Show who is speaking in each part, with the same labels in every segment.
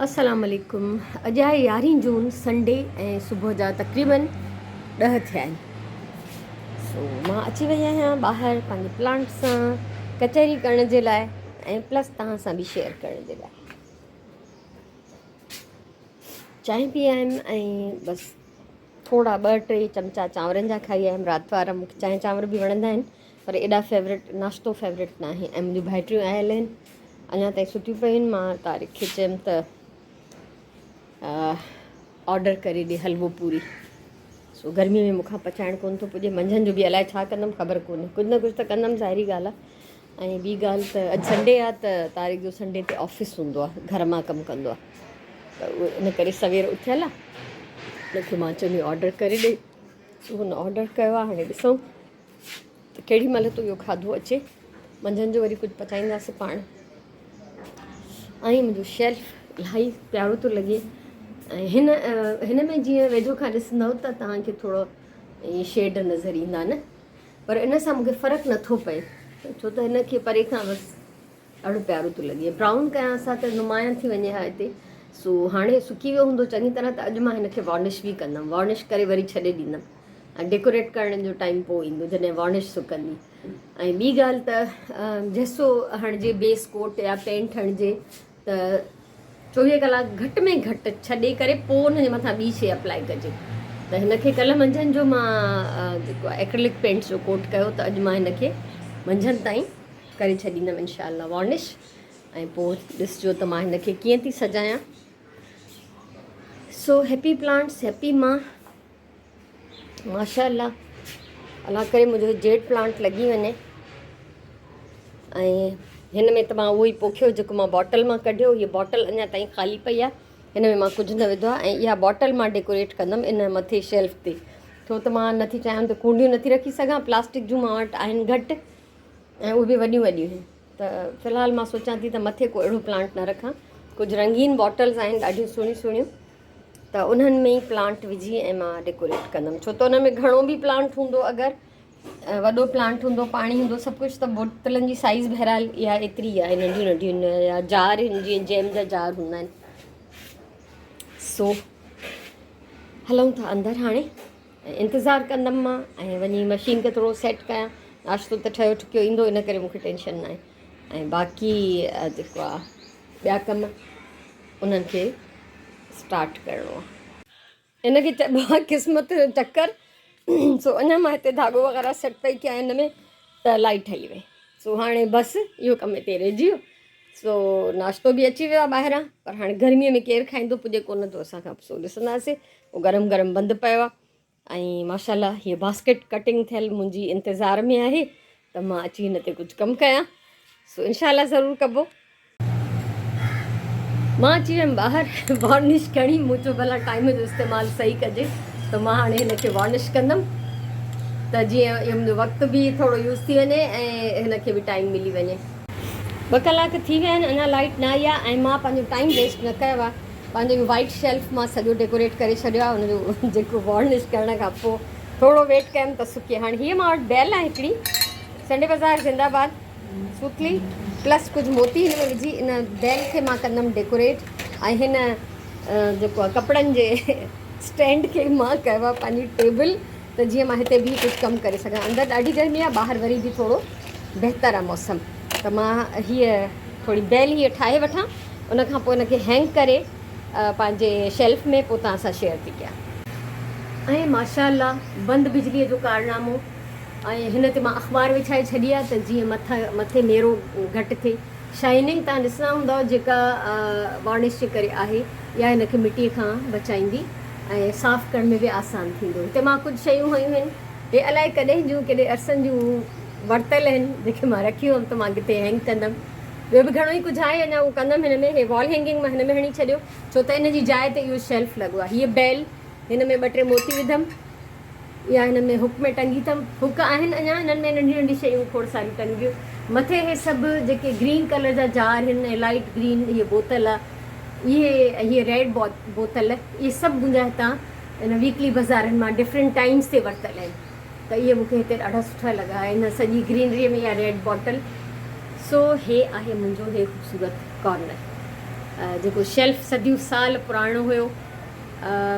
Speaker 1: अस्सलाम वालेकुम। अॼु आहे 11 जून संडे ऐं सुबुह जा तक़रीबन 10 थिया आहिनि। मां अची वई आहियां ॿाहिरि पंहिंजे प्लांट सां कचहरी करण जे लाइ ऐं प्लस तव्हां सां बि शेयर करण जे लाइ। चांहि पी आयमि ऐं बसि थोरा 2-3 चमचा चांवरनि जा खाई आयमि। राति वारा मूंखे चांहि चांवर बि वणंदा आहिनि, पर एॾा फेवरेट नाश्तो फेवरेट न आहे। ऐं मुंहिंजूं भाइटियूं आयल आहिनि, अञा ताईं सुठियूं पियूं आहिनि। मां तारीख़ खे चयमि त ऑडर करे ॾे हलवो पूरी। गर्मीअ में मूंखां पचाइणु कोन थो पुॼे। मंझंदि जो बि अलाए छा कंदमि ख़बर कोन्हे, कुझु न कुझु त कंदमि, ज़ाहिरी ॻाल्हि आहे। ऐं ॿी ॻाल्हि त अॼु संडे आहे त तारीख़ जो संडे ते ऑफिस हूंदो आहे, घर मां कमु कंदो आहे, त उहो इन करे सवेर उथियल आहे। हुनखे मां चवंदी ऑडर करे ॾे, सो हुन ऑडर कयो आहे। हाणे ॾिसूं त केॾी महिल तो इहो खाधो अचे। मंझंदि जो वरी कुझु पचाईंदासीं पाण। ऐं मुंहिंजो शेल्फ इलाही प्यारो थो लॻे। ऐं हिन में जीअं वेझो खां ॾिसंदव त तव्हांखे थोरो ईअं शेड नज़र ईंदा न, पर इन सां मूंखे फ़र्क़ु नथो पए, छो त हिनखे परे खां बसि ॾाढो प्यारो थो लॻे। ब्राउन कयां सां त नुमाया थी वञे हा हिते। सो हाणे सुकी वियो हूंदो चङी तरह, त अॼु मां हिनखे वॉर्निश बि कंदमि। वॉर्निश करे वरी छॾे ॾींदमि ऐं डेकोरेट करण जो टाइम पोइ ईंदो जॾहिं वॉर्निश सुकंदी। ऐं ॿी ॻाल्हि त जैसो हणिजे बेस कोट या पेंट हणिजे त 24 कलाक घटि में घटि छॾे करे पोइ हुनजे मथां ॿी शइ अप्लाई कजे। त हिनखे कल्ह मंझंदि जो मां जेको आहे एक्रेलिक पेंट जो कोट कयो, त अॼु मां हिनखे मंझंदि ताईं करे छॾींदमि इनशाला वॉर्निश। ऐं पोइ ॾिसजो त मां हिनखे कीअं थी सजायां। सो हैप्पी प्लांट्स हैप्पी मां, माशाअल्लाह। अल्लाह करे मुंहिंजो जेड प्लांट लॻी वञे। ऐं हिन में त मां उहो ई पोखियो जेको मां बॉटल मां कढियो। हीअ बॉटल अञा ताईं ख़ाली पई आहे, हिन में मां कुझु न विधो आहे। ऐं इहा बॉटल मां डेकोरेट कंदमि इन मथे शेल्फ ते, छो त मां नथी चाहियां त कूंडियूं नथी रखी सघां। प्लास्टिक जूं मां वटि आहिनि घटि, ऐं उहे बि वॾियूं वॾियूं आहिनि। त फ़िलहालु मां सोचां थी त मथे को अहिड़ो प्लांट न रखां। कुझु रंगीन बॉटल्स आहिनि ॾाढियूं सुहिणियूं सुहिणियूं, त उन्हनि में ई प्लांट विझी ऐं मां डेकोरेट कंदमि। छो त उन में घणो बि प्लांट हूंदो, अगरि वॾो प्लांट हूंदो, पाणी हूंदो, सभु कुझु, त बोतलनि जी साइज़ बहरहाल इहा एतिरी आहे, नंढियूं नंढियूं या जार आहिनि जीअं जैम जा जार हूंदा आहिनि। सो हलूं था अंदरि हाणे, ऐं इंतज़ारु कंदमि मां ऐं वञी मशीन खे थोरो सेट कयां। नाश्तो त ठहियो ठुकियो ईंदो, इन करे मूंखे टेंशन न आहे। ऐं बाक़ी जेको आहे ॿिया कम उन्हनि खे स्टार्ट करिणो आहे। हिनखे चइबो आहे क़िस्मत जो चकर। सो अञा मां हिते धाॻो वग़ैरह सेट पई कयां हिन में, त लाइट हली वई। सो हाणे बसि इहो कमु हिते रहिजी वियो। सो नाश्तो बि अची वियो आहे ॿाहिरां, पर हाणे गर्मीअ में केरु खाईंदो, पुॼे कोन थो असांखां। सो ॾिसंदासीं, उहो गरम गरम बंदि पियो आहे। ऐं माशाल्लाह हीअ बास्केट कटिंग थियल मुंहिंजी इंतज़ार में आहे, त मां अची हिन ते कुझु कमु कयां। सो इनशाला ज़रूरु कबो। मां अची वियमि ॿाहिरि वॉर्निश खणी। मूं चयो भला टाइम जो इस्तेमालु सही कजे, त मां हाणे हिनखे वॉर्निश कंदमि, त जीअं इहो मुंहिंजो वक़्तु बि थोरो यूज़ थी वञे ऐं हिनखे बि टाइम मिली वञे। 2 कलाक थी विया आहिनि, अञा लाइट न आई आहे। ऐं मां पंहिंजो टाइम वेस्ट न कयो आहे। पंहिंजो इहो वाइट शेल्फ मां सॼो डेकोरेट करे छॾियो आहे। हुनजो जेको वॉर्निश करण खां पोइ थोरो वेट कयमि त सुके। हाणे हीअ मां वटि बैल आहे हिकिड़ी, संडे बाज़ार जिंदाबाद सूतली, प्लस कुझु मोती हिन में विझी इन बैल खे मां कंदमि डेकोरेट। ऐं हिन जेको आहे कपिड़नि जे स्टैंड खे मां कयो आहे पंहिंजी टेबल, त जीअं मां हिते बि कुझु कमु करे सघां। अंदरि ॾाढी गर्मी आहे, ॿाहिरि वरी बि थोरो बहितर आहे मौसम। त मां हीअ थोरी बैल हीअ ठाहे वठां, उनखां पोइ हिनखे हैंग करे पंहिंजे शेल्फ में पोइ तव्हां सां शेयर थी कयां। ऐं माशाअल्लाह बंदि बिजलीअ जो कारनामो। ऐं हिन ते मां अख़बार विछाए छॾी आहे, त जीअं मथे मेरो घटि थिए। शाइनिंग तव्हां ॾिसंदा हूंदव जेका वॉर्निश जे करे आहे, या हिनखे मिटीअ खां बचाईंदी ऐं साफ़ु करण में बि आसानु थींदो। हिते मां कुझु शयूं हयूं आहिनि, हे अलाए कॾहिं जूं केॾे अरसनि जूं वरितल आहिनि, जेके मां रखियूं हुअमि, त मां किथे हैंग कंदमि। ॿियो बि घणो ई कुझु आहे, अञा उहो कंदमि हिन में। हे वॉल हैंगिंग मां हिन में हणी छॾियो, छो त इन जी जाइ ते इहो शेल्फ लॻो आहे। हीअ बैल, हिन में 2-3 मोती विधमि, या हिन में हुक में टंगी अथमि। हुक आहिनि अञा हिननि में नंढियूं नंढियूं शयूं खोड़ सारियूं टंगियूं। मथे हे सभु जेके ग्रीन कलर जा जार आहिनि ऐं लाइट ग्रीन हीअ बोतल आहे, हीअ रेड बोतल, इहे सभु मुंहिंजा हितां इन वीकली बाज़ारनि मां डिफरेंट टाइम्स ते वरितल आहिनि। त इहे मूंखे हिते ॾाढा सुठा लॻा हिन सॼी ग्रीनरीअ में इहा रेड बॉटल। सो हे आहे मुंहिंजो हे ख़ूबसूरत कॉर्नर। जेको शेल्फ सदियूं साल पुराणो हुयो,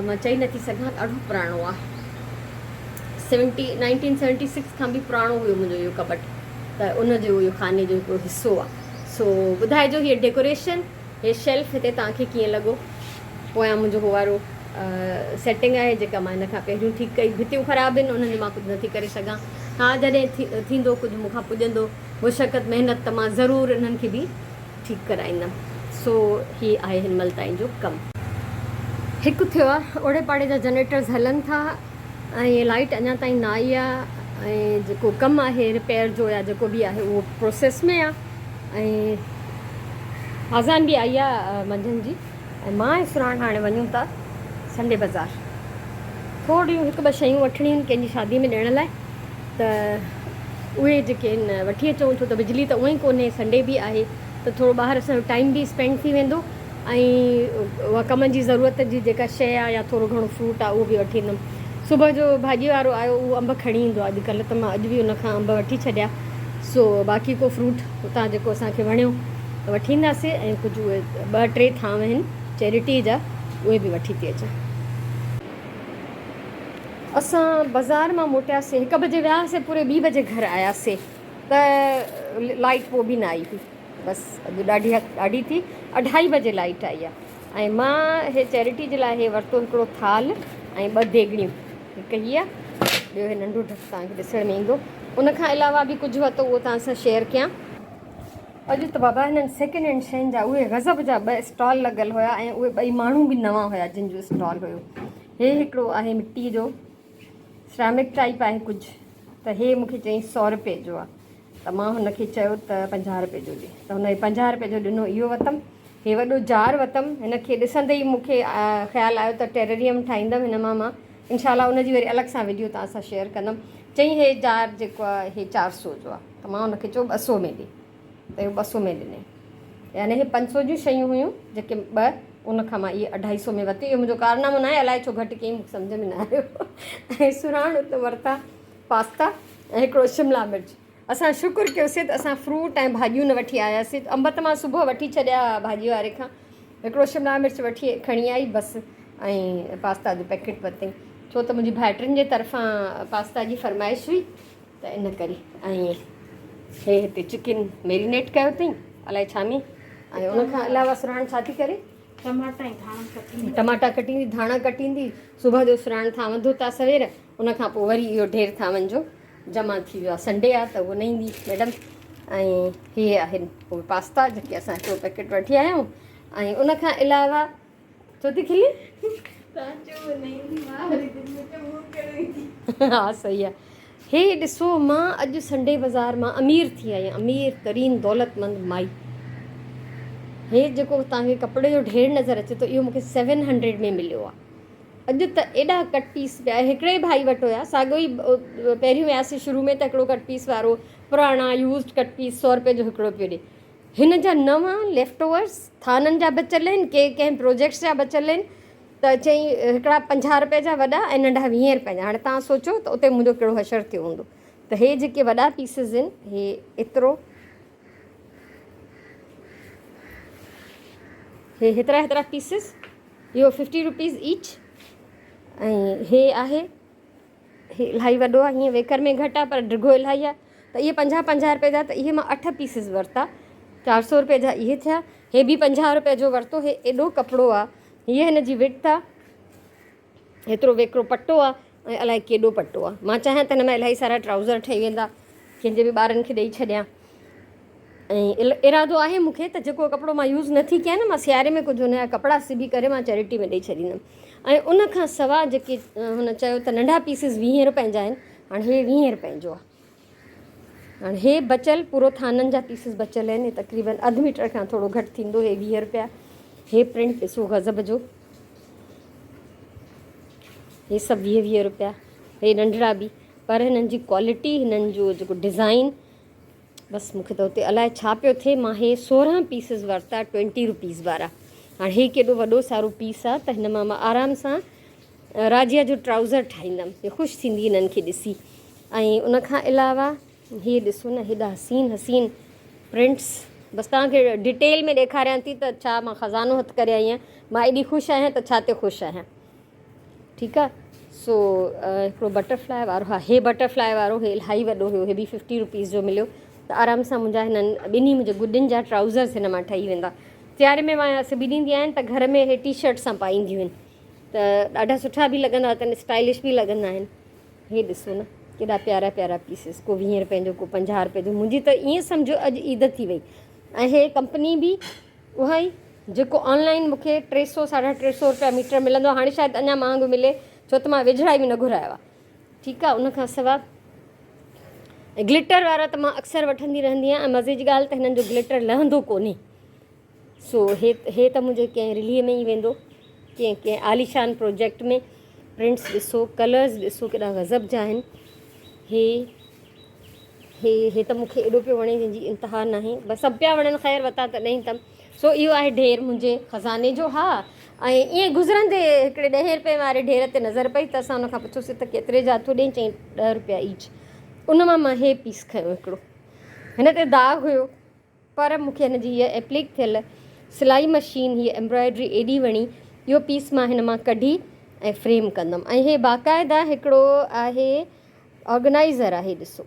Speaker 1: मां चई नथी सघां ॾाढो पुराणो आहे। 1976 खां बि पुराणो हुयो मुंहिंजो इहो कबट, त उनजो इहो खाने जो हिकिड़ो हिसो आहे। सो ॿुधाइजो हीअ डेकोरेशन, हे शेल्फ हिते तव्हांखे कीअं लॻो। पोयां मुंहिंजो हो वारो सेटिंग आहे जेका मां हिन खां पहिरियों ठीकु कई। भितियूं ख़राबु आहिनि, उन्हनि जो मां कुझु नथी करे सघां। हा, जॾहिं थींदो कुझु मूंखां पुॼंदो मुशक़त महिनत, त मां ज़रूरु इन्हनि खे बि ठीकु कराईंदमि। सो हीअ आहे हिन महिल ताईं जो कमु। हिकु थियो आहे, ओड़े पाड़े जा जनरेटर्स हलनि था ऐं लाइट अञा ताईं न आई आहे, ऐं जेको कमु आहे रिपेयर जो या जेको बि आहे उहो प्रोसेस में आहे। ऐं आज़ान बि आई आहे मंझंदि जी, ऐं मां ऐं सुराण हाणे वञूं था संडे बाज़ार। थोरियूं हिकु ॿ शयूं वठणियूं आहिनि कंहिंजी शादी में ॾियण लाइ, त उहे जेके आहिनि वठी अचूं। छो त बिजली त उअं ई कोन्हे, संडे बि आहे, त थोरो ॿाहिरि असांजो टाइम बि स्पेंड थी वेंदो, ऐं उहा कम जी ज़रूरत जी जेका शइ आहे या थोरो घणो फ्रूट आहे उहो बि वठी ईंदमि। सुबुह जो भाॼी वारो आयो, उहो अंब खणी ईंदो आहे अॼुकल्ह, त मां अॼु बि उनखां अंब वठी छॾिया। सो बाक़ी को फ्रूट हुतां जेको असांखे वणियो वठी ईंदासीं, ऐं कुझु उहे 2-3 थांव आहिनि चैरिटी जा, उहे बि वठी थी अचां। असां बाज़ार मां मोटियासीं 1 बजे, वियासीं पूरे 2 बजे घर आयासीं, त लाइट पोइ बि न आई हुई। बसि अॼु ॾाढी थी, 2:30 बजे लाइट आई आहे। ऐं मां हे चैरिटी जे लाइ हे वरितो हिकिड़ो थाल ऐं 2 देॻड़ियूं, हिकु हीअ, ॿियो हे नंढो ढक तव्हांखे ॾिसण में ईंदो। उनखां अलावा बि कुझु वरितो, उहो तव्हां सां शेयर कयां। अॼु त बाबा हिननि सेकेंड हैंड शयुनि जा उहे गज़ब जा 2 स्टॉल लॻल हुया, ऐं उहे 2 माण्हू बि नवां हुया जिन जो स्टॉल हुयो। हे हिकिड़ो आहे मिट्टी जो सिरामिक टाइप आहे कुझु, त हे मूंखे चई 100 रुपए जो आहे, त मां हुनखे चयो त 50 रुपए जो ॾे, त हुन 50 रुपए जो ॾिनो, इहो वरितमि। हे वॾो जार वरितमि, हिनखे ॾिसंदे ई मूंखे ख़्यालु आयो त टेरेरियम ठाहींदमि हिन मां इनशाला, उनजी वरी अलॻि सां वीडियो तव्हां सां शेयर कंदमि। चई हे जार जेको आहे हे 400 जो आहे, त मां हुनखे चयो 200 में ॾे, त इहो 200 में ॾिनई। यानी हे 500 जूं शयूं हुयूं जेके 2, उनखां मां इहे 250 में वरिती। इहो मुंहिंजो कारनामो न आहे, अलाए छो घटि कयईं, मूंखे सम्झ में न आयो। ऐं सुराण उते वरिता पास्ता ऐं हिकिड़ो शिमला मिर्च। असां शुक्र कयोसीं त असां फ्रूट ऐं भाॼियूं न वठी आयासीं। अंब त मां सुबुह वठी छॾिया भाॼी वारे खां, हिकिड़ो शिमला मिर्च वठी खणी आई बसि, ऐं पास्ता जो पैकेट वरितईं, छो त मुंहिंजी भाइटियुनि जे तरफ़ां पास्ता जी फरमाइश हुई, त इन करे। ऐं हे हिते चिकन मैरिनेट कयो अथई अलाए छा में, ऐं उनखां अलावा सुराण छा थी करे, टमाटा कटींदी, धाणा कटींदी। सुबुह जो सुराण थांवंदो था सवेर, उनखां पोइ वरी इहो ढेर थांवनि जो जमा थी वियो आहे। संडे आहे त उहो न ईंदी मैडम। ऐं इहे आहिनि उहे पास्ता जेके असां हिकिड़ो पैकेट वठी आया आहियूं। ऐं उनखां अलावा छो थी खिली, हा सही आहे। हे ॾिसो, मां अॼु संडे बाज़ार मां अमीर थी आई आहियां, अमीर तरीन दौलतमंद माई। हे जेको तव्हांखे कपिड़े जो ढेर नज़र अचे थो, इहो मूंखे 700 में मिलियो आहे। अॼु त एॾा कट पीस पिया, हिकिड़े भाई वटि हुया, साॻियो ई पहिरियों वियासीं शुरू में, त हिकिड़ो कट पीस वारो पुराणा यूज़ड कट पीस 100 रुपए जो हिकिड़ो पियो ॾे। हिन जा नवां लेफ्ट ओवर्स थाननि जा बचियल आहिनि, कंहिं प्रोजेक्ट्स जा बचियल आहिनि, त चई हिकिड़ा 50 रुपए जा वॾा ऐं नंढा 20 रुपए जा। हाणे तव्हां सोचो त उते मुंहिंजो कहिड़ो हशर थियो हूंदो। त हे जेके वॾा पीसिस आहिनि, हे एतिरो, हे हेतिरा पीसिस, इहो 50 रुपीज़ ईच। ऐं हे आहे, हे इलाही वॾो आहे, हीअं वेकर में घटि आहे पर डिघो इलाही आहे। त इहे 50 रुपए जा, त इहे मां 8 पीसिस वरिता, 400 रुपए जा इहे थिया। हे बि 50 रुपए जो वरितो। हे एॾो कपिड़ो आहे, हीअ हिन जी विड्थ आहे, हेतिरो वेकिरो पटो आहे, ऐं अलाए केॾो पटो आहे। मां चाहियां त हिन में इलाही सारा ट्राउज़र ठही वेंदा, कंहिंजे बि ॿारनि खे ॾेई छॾियां। ऐं इरादो आहे मूंखे त जेको कपिड़ो मां यूज़ नथी कयां न, मां सियारे में कुझु हुनजा कपिड़ा सिबी करे मां चैरिटी में ॾेई छॾींदमि। ऐं उनखां सवाइ जेके हुन चयो त नंढा पीसिस 20 रुपए जा आहिनि, हाणे हे 20 रुपए जो आहे। हाणे हे बचियल पूरो थाननि जा पीसिस बचियल आहिनि, तक़रीबन अधु मीटर खां थोरो घटि थींदो। हे 20 रुपया। हे प्रिंट ॾिसो गज़ब जो, हे सभु 20 रुपया। हे नंढड़ा बि, पर हिननि जी क्वालिटी, हिननि जो जेको डिज़ाइन, बसि मूंखे त हुते अलाए छा पियो थिए। मां हे 16 पीसिस वरिता 20 रुपीज़ वारा। हाणे हे केॾो वॾो सारो पीस आहे, त हिन मां आराम सां राजिया जो ट्राउज़र ठाहींदमि। हे ख़ुशि थींदी हिननि खे ॾिसी। ऐं उनखां अलावा हे ॾिसो न, हेॾा हसीन हसीन प्रिंट्स बसि तव्हांखे डिटेल में ॾेखारियां थी त छा मां ख़ज़ानो हथु करे आई आहियां, मां एॾी ख़ुशि आहियां त छा ते ख़ुशि आहियां। ठीकु आहे। सो हिकिड़ो बटरफ्लाई वारो, हा हे बटरफ्लाई वारो हे इलाही वॾो हुयो, हे बि 50 रुपीज़ जो मिलियो। त आराम सां मुंहिंजा हिननि ॿिन्ही मुंहिंजे गुॾनि जा ट्राउज़र्स हिन मां ठही वेंदा। सियारे में मां सिबी ॾींदी आहियां त घर में हे टी शर्ट सां पाईंदियूं आहिनि, त ॾाढा सुठा बि लॻंदा अथनि, स्टाइलिश बि लॻंदा आहिनि। हे ॾिसो न केॾा प्यारा प्यारा पीसिस, को 20 रुपए जो, को 50 रुपए जो। मुंहिंजी त ईअं सम्झो अॼु ईद थी वई। ऐं हे कंपनी बि उहा ई जेको ऑनलाइन मूंखे 300 350 रुपया मीटर मिलंदो आहे, हाणे शायदि अञा महांगो मिले, छो त मां विझड़ा बि न घुरायो आहे। ठीकु आहे। उनखां सवाइ ग्लिटर वारा त मां अक्सर वठंदी रहंदी आहियां, ऐं मज़े जी ॻाल्हि त हिननि जो ग्लिटर लहंदो कोन्हे। सो हे त मुंहिंजे कंहिं रिलीअ में ई वेंदो, कंहिं आलीशान प्रोजेक्ट में। प्रिंट्स ॾिसो, कलर्स ॾिसो केॾा गज़ब जा आहिनि। हे त मूंखे एॾो पियो वणे जंहिंजी इंतिहा न आहे। बसि सभु पिया वणनि, ख़ैर वरिता त ॾेई अथमि। सो इहो आहे ढेर मुंहिंजे ख़ज़ाने जो। हा, ऐं ईअं गुज़रंदे हिकिड़े 10 रुपए वारे ढेर ते नज़र पई, त असां हुनखां पुछोसीं त केतिरे जा थो ॾेई, चई 10 रुपया ईच। उन मां हे पीस खयो हिकिड़ो, हिन ते दाग हुयो, पर मूंखे हिन जी हीअ एप्लिक थियल सिलाई मशीन, हीअ एम्ब्रॉयड्री एॾी वणी। इहो पीस मां हिन मां कढी ऐं फ्रेम कंदमि। ऐं हे बाक़ाइदा हिकिड़ो आहे ऑर्गेनाइज़र आहे, ॾिसो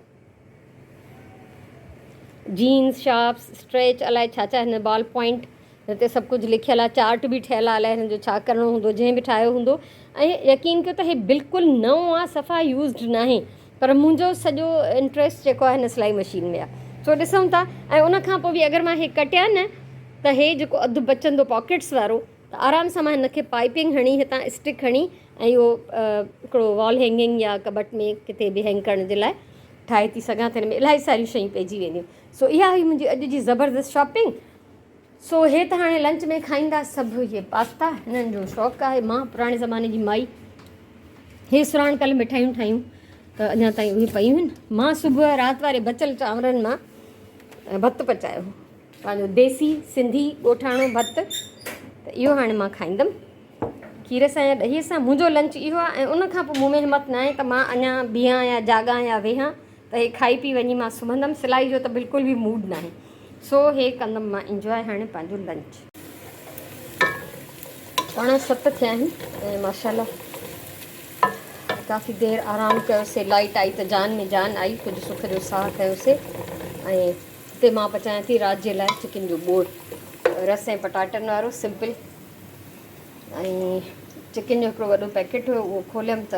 Speaker 1: जीन्स, शार्प्स, स्ट्रेच, अलाए छा छा हिन बॉल पॉइंट हिन ते सभु कुझु लिखियलु आहे, चार्ट बि ठहियलु आहे, अलाए हिन जो छा करिणो हूंदो, जंहिं बि ठाहियो हूंदो। ऐं यकीन कयो त हे बिल्कुलु नओं आहे, सफ़ा यूज़ड न आहे, पर मुंहिंजो सॼो इंट्रस्ट जेको आहे हिन सिलाई मशीन में आहे। सो ॾिसूं था। ऐं उनखां पोइ बि अगरि मां हे कटिया न, त हे जेको अधु बचंदो पॉकेट्स वारो, त आराम सां मां हिनखे पाइपिंग हणी, हितां स्टिक हणी, ऐं इहो हिकिड़ो वॉल हैंगिंग या कबट में किथे बि हैंग करण जे लाइ ठाहे थी सघां। त हिन में इलाही सारियूं शयूं पइजी वेंदियूं। सो इहा हुई मुंहिंजी अॼु जी ज़बरदस्त शॉपिंग। सो हे त हाणे लंच में खाईंदा सभु इहे पास्ता, हिननि जो शौक़ु आहे। मां पुराणे ज़माने जी माई, हे सुराण कल्ह मिठाइयूं ठाहियूं त अञा ताईं उहे पयूं आहिनि। मां सुबुह राति वारे बचियल चांवरनि मां भतु पचायो, पंहिंजो देसी सिंधी ॻोठाणो भतु। त इहो हाणे मां खाईंदमि खीर सां या ॾहीअ सां। मुंहिंजो लंच इहो आहे। ऐं उनखां पोइ मूं में हिमत न आहे त मां अञा बीहां या जाॻां या वेहां, त हे खाई पी वञी मां सुम्हंदमि। सिलाई जो त बिल्कुलु बि मूड न आहे। सो हे कंदमि मां इंजॉय हाणे पंहिंजो लंच। 7:15 थिया आहिनि ऐं माशाल्लाह काफ़ी देरि आराम कयोसीं। लाइट आई त जान में जान आई, कुझु सुख जो साह कयोसीं। ऐं हिते मां पचायां थी राति जे लाइ चिकन जो बोड़, रस ऐं पटाटनि वारो सिंपल। ऐं चिकन जो हिकिड़ो वॾो पैकेट हुयो, उहो खोलियमि त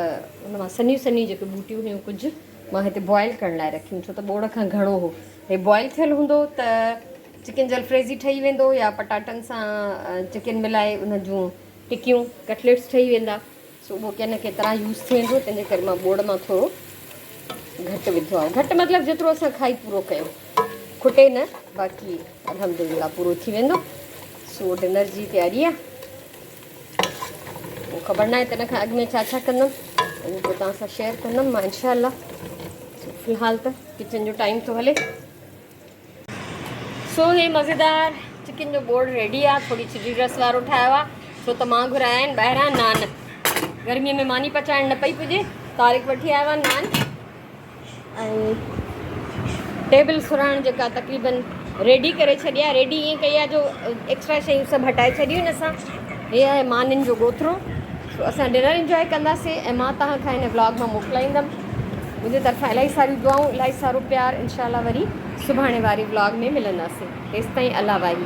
Speaker 1: हुन मां सन्हियूं सन्हियूं जेके बूटियूं हुयूं कुझु मां हिते बॉइल करण लाइ रखियूं, छो त बोड़ खां घणो हो। हे बॉइल थियलु हूंदो त चिकन जलफ्रेज़ी ठही वेंदो, या पटाटनि सां चिकन मिलाए उन जूं टिकियूं कटलेट्स ठही वेंदा। सो उहो कंहिं न कंहिं तरह यूज़ थी वेंदो, तंहिंजे करे मां बोड़ मां थोरो घटि विधो आहे। घटि मतिलबु जेतिरो असां खाई पूरो कयूं, खुटे न, बाक़ी अल्हम्दुलिल्लाह पूरो थी वेंदो। सो डिनर जी तयारी आहे। पोइ ख़बर न आहे त हिन खां अॻु में छा छा कंदमि, पोइ तव्हां सां शेयर कंदमि मां इनशाला। फ़िलहालु त किचन जो टाइम थो हले। सो हे मज़ेदार चिकन जो बोड़ रेडी आहे। थोरी चिली रस वारो ठाहियो आहे, छो त मां घुराया आहिनि ॿाहिरां नान। गर्मीअ में मानी पचाइण न पई पुॼे, तारीख़ वठी आयो आहे नान। ऐं टेबल सुराइण जेका तक़रीबन रेडी करे छॾी आहे। रेडी ईअं कई आहे जो एक्स्ट्रा शयूं सभु हटाए छॾियूं आहिनि असां। हे आहे मानियुनि जो ॻोथिरो। सो असां डिनर इंजॉय कंदासीं ऐं मां तव्हांखां हिन ब्लॉग मां मोकिलाईंदमि। मुंहिंजे तरफ़ां इलाही सारियूं दुआऊं, इलाही सारो प्यार। इंशाल्लाह वरी सुभाणे वारी ब्लॉग में मिलंदासीं। तेसिताईं अल्लाह वाही।